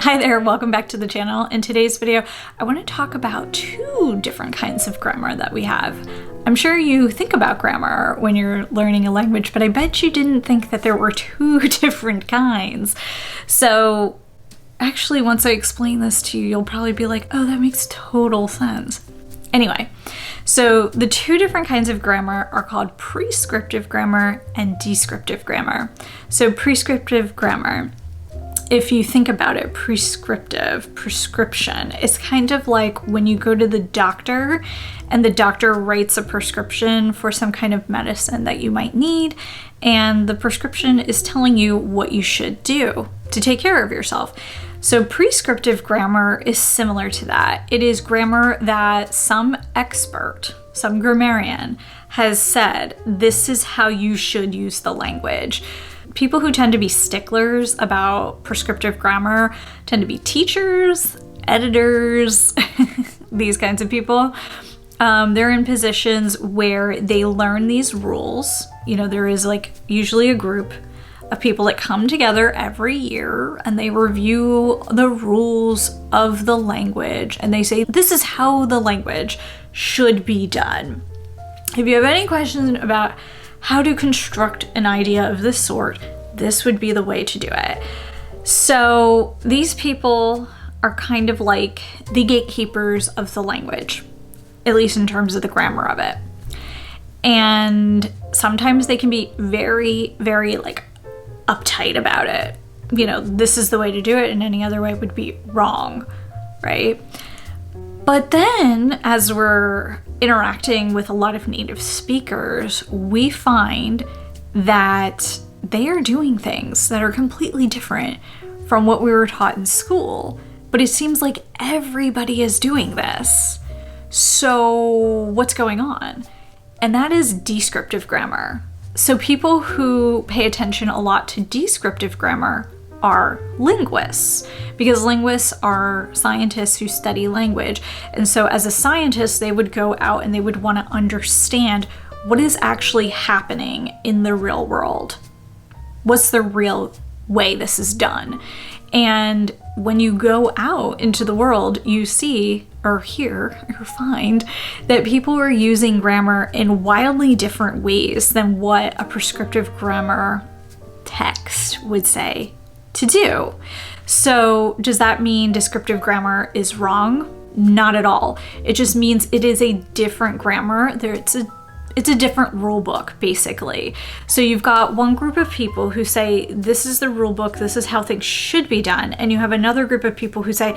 Hi there, welcome back to the channel. In today's video, I want to talk about two different kinds of grammar that we have. I'm sure you think about grammar when you're learning a language, but I bet you didn't think that there were two different kinds. So actually, once I explain this to you, you'll probably be like, oh, that makes total sense. Anyway, so the two different kinds of grammar are called prescriptive grammar and descriptive grammar. So prescriptive grammar, if you think about it, prescription, it's kind of like when you go to the doctor and the doctor writes a prescription for some kind of medicine that you might need, and the prescription is telling you what you should do to take care of yourself. So prescriptive grammar is similar to that. It is grammar that some expert, some grammarian has said, this is how you should use the language. People who tend to be sticklers about prescriptive grammar tend to be teachers, editors, these kinds of people. They're in positions where they learn these rules. You know, there is like usually a group of people that come together every year and they review the rules of the language and they say, this is how the language should be done. If you have any questions about how to construct an idea of this sort, this would be the way to do it. So these people are kind of like the gatekeepers of the language, at least in terms of the grammar of it. And sometimes they can be very, very like uptight about it. You know, this is the way to do it and any other way would be wrong, right? But then as we're interacting with a lot of native speakers, we find that they are doing things that are completely different from what we were taught in school. But it seems like everybody is doing this. So what's going on? And that is descriptive grammar. So people who pay attention a lot to descriptive grammar are linguists, because linguists are scientists who study language. And so as a scientist, they would go out and they would want to understand what is actually happening in the real world. What's the real way this is done? And when you go out into the world, you see or hear or find that people are using grammar in wildly different ways than what a prescriptive grammar text would say to do. So does that mean descriptive grammar is wrong? Not at all. It just means it is a different grammar. It's a different rule book, basically. So you've got one group of people who say, this is the rule book, this is how things should be done. And you have another group of people who say,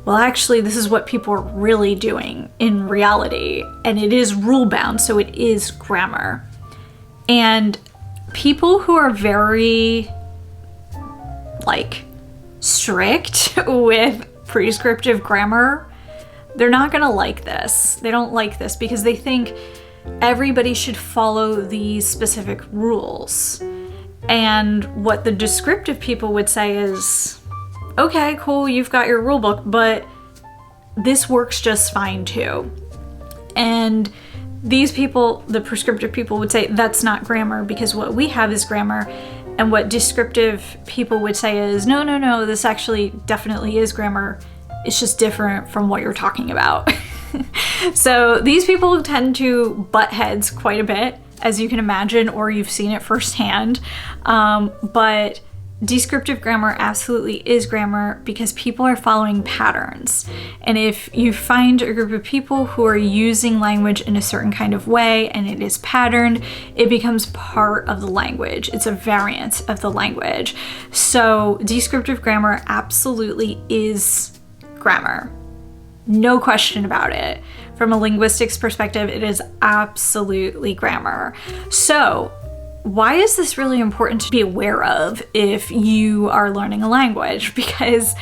well, actually, this is what people are really doing in reality. And it is rule bound, so it is grammar. And people who are very like strict with prescriptive grammar, they're not gonna like this. They don't like this because they think everybody should follow these specific rules. And what the descriptive people would say is, okay, cool, you've got your rule book, but this works just fine too. And these people, the prescriptive people, would say that's not grammar because what we have is grammar. And what descriptive people would say is, no, this actually definitely is grammar. It's just different from what you're talking about. So these people tend to butt heads quite a bit, as you can imagine, or you've seen it firsthand. But descriptive grammar absolutely is grammar because people are following patterns. And if you find a group of people who are using language in a certain kind of way and it is patterned, it becomes part of the language. It's a variant of the language. So descriptive grammar absolutely is grammar. No question about it. From a linguistics perspective, it is absolutely grammar. So why is this really important to be aware of if you are learning a language? Because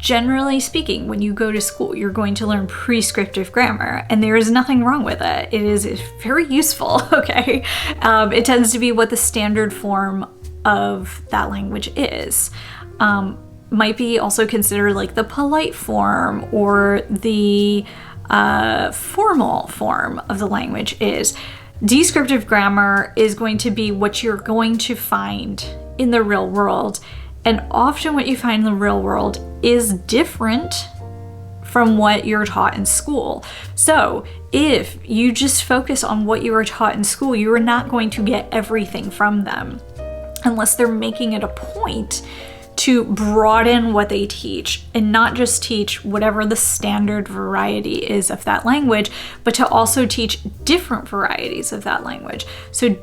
generally speaking, when you go to school, you're going to learn prescriptive grammar, and there is nothing wrong with it. It is very useful, okay? It tends to be what the standard form of that language is. Might be also considered like the polite form or the formal form of the language is. Descriptive grammar is going to be what you're going to find in the real world. And often what you find in the real world is different from what you're taught in school. So if you just focus on what you were taught in school, you are not going to get everything from them unless they're making it a point to broaden what they teach and not just teach whatever the standard variety is of that language, but to also teach different varieties of that language. So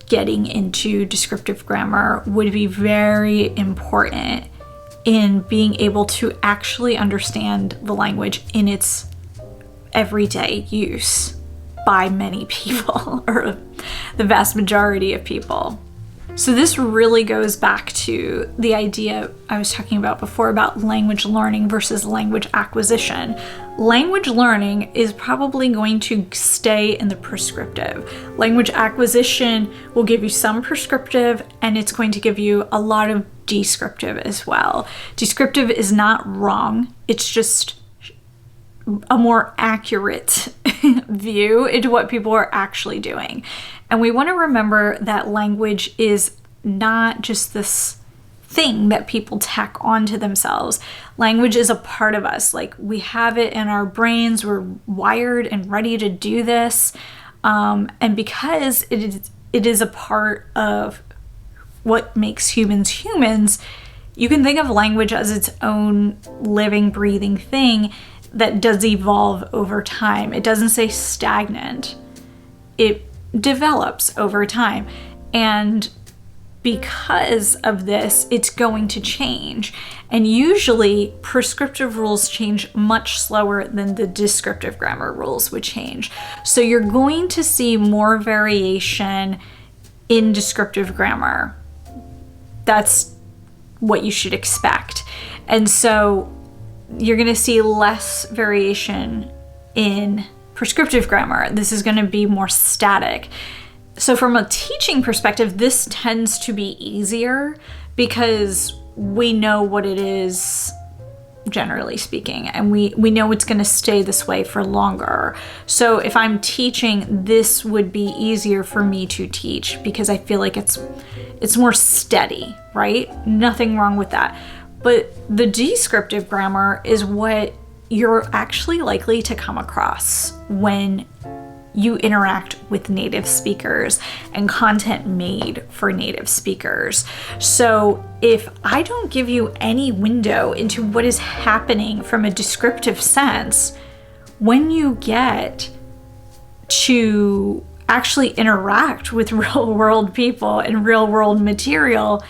getting into descriptive grammar would be very important in being able to actually understand the language in its everyday use by many people, or the vast majority of people. So this really goes back to the idea I was talking about before about language learning versus language acquisition. Language learning is probably going to stay in the prescriptive. Language acquisition will give you some prescriptive, and it's going to give you a lot of descriptive as well. Descriptive is not wrong, it's just a more accurate view into what people are actually doing. And we want to remember that language is not just this thing that people tack onto themselves. Language is a part of us. Like, we have it in our brains, we're wired and ready to do this. And because it is a part of what makes humans humans, you can think of language as its own living, breathing thing that does evolve over time. It doesn't stay stagnant. It develops over time. And because of this, it's going to change. And usually prescriptive rules change much slower than the descriptive grammar rules would change. So you're going to see more variation in descriptive grammar. That's what you should expect. And so you're going to see less variation in prescriptive grammar. This is going to be more static. So from a teaching perspective, this tends to be easier because we know what it is, generally speaking, and we know it's going to stay this way for longer. So if I'm teaching, this would be easier for me to teach because I feel like it's more steady, right? Nothing wrong with that. But the descriptive grammar is what you're actually likely to come across when you interact with native speakers and content made for native speakers. So if I don't give you any window into what is happening from a descriptive sense, when you get to actually interact with real world people and real world material,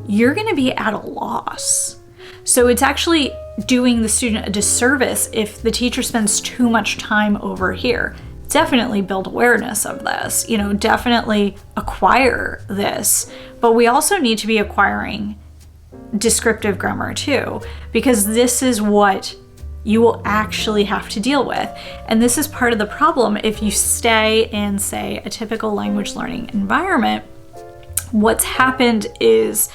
you're going to be at a loss. So it's actually doing the student a disservice if the teacher spends too much time over here. Definitely build awareness of this, definitely acquire this, but we also need to be acquiring descriptive grammar too, because this is what you will actually have to deal with. And this is part of the problem if you stay in, say, a typical language learning environment. What's happened is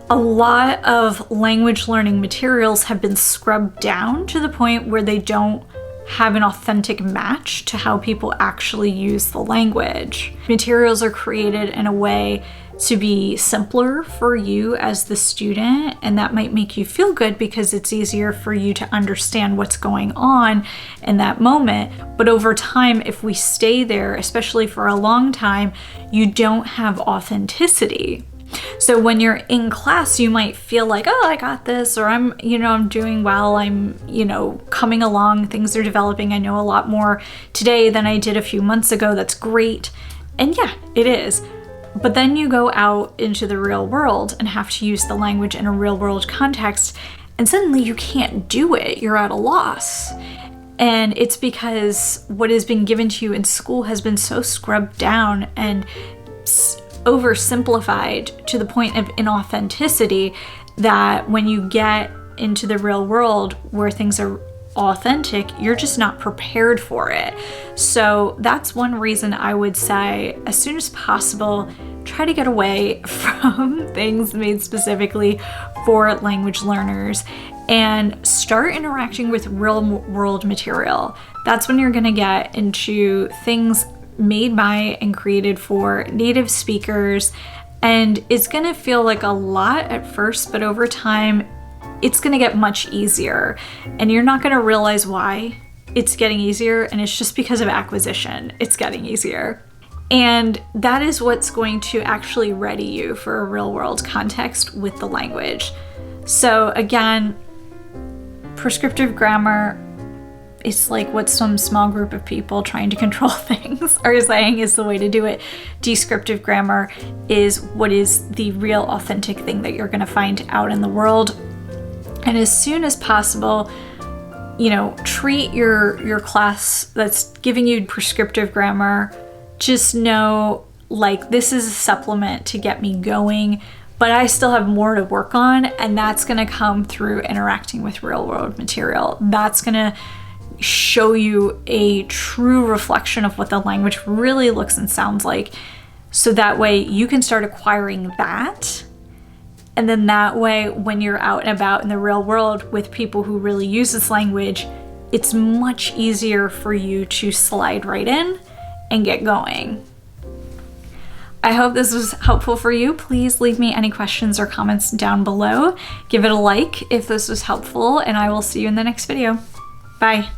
a lot of language learning materials have been scrubbed down to the point where they don't have an authentic match to how people actually use the language. Materials are created in a way to be simpler for you as the student, and that might make you feel good because it's easier for you to understand what's going on in that moment. But over time, if we stay there, especially for a long time, you don't have authenticity. So when you're in class, you might feel like, oh, I got this, or I'm doing well, I'm, coming along, things are developing, I know a lot more today than I did a few months ago, that's great. And yeah, it is. But then you go out into the real world and have to use the language in a real world context, and suddenly you can't do it, you're at a loss. And it's because what has been given to you in school has been so scrubbed down and oversimplified to the point of inauthenticity that when you get into the real world where things are authentic, you're just not prepared for it. So that's one reason I would say, as soon as possible, try to get away from things made specifically for language learners and start interacting with real world material. That's when you're going to get into things made by and created for native speakers, and it's going to feel like a lot at first, but over time it's gonna get much easier, and you're not gonna realize why it's getting easier, and it's just because of acquisition. It's getting easier. And that is what's going to actually ready you for a real world context with the language. So again, prescriptive grammar is like what some small group of people trying to control things are saying is the way to do it. Descriptive grammar is what is the real authentic thing that you're gonna find out in the world. And as soon as possible, you know, treat your class that's giving you prescriptive grammar, just know, like, this is a supplement to get me going, but I still have more to work on, and that's gonna come through interacting with real world material. That's gonna show you a true reflection of what the language really looks and sounds like, so that way you can start acquiring that. And then that way, when you're out and about in the real world with people who really use this language, it's much easier for you to slide right in and get going. I hope this was helpful for you. Please leave me any questions or comments down below. Give it a like if this was helpful, and I will see you in the next video. Bye.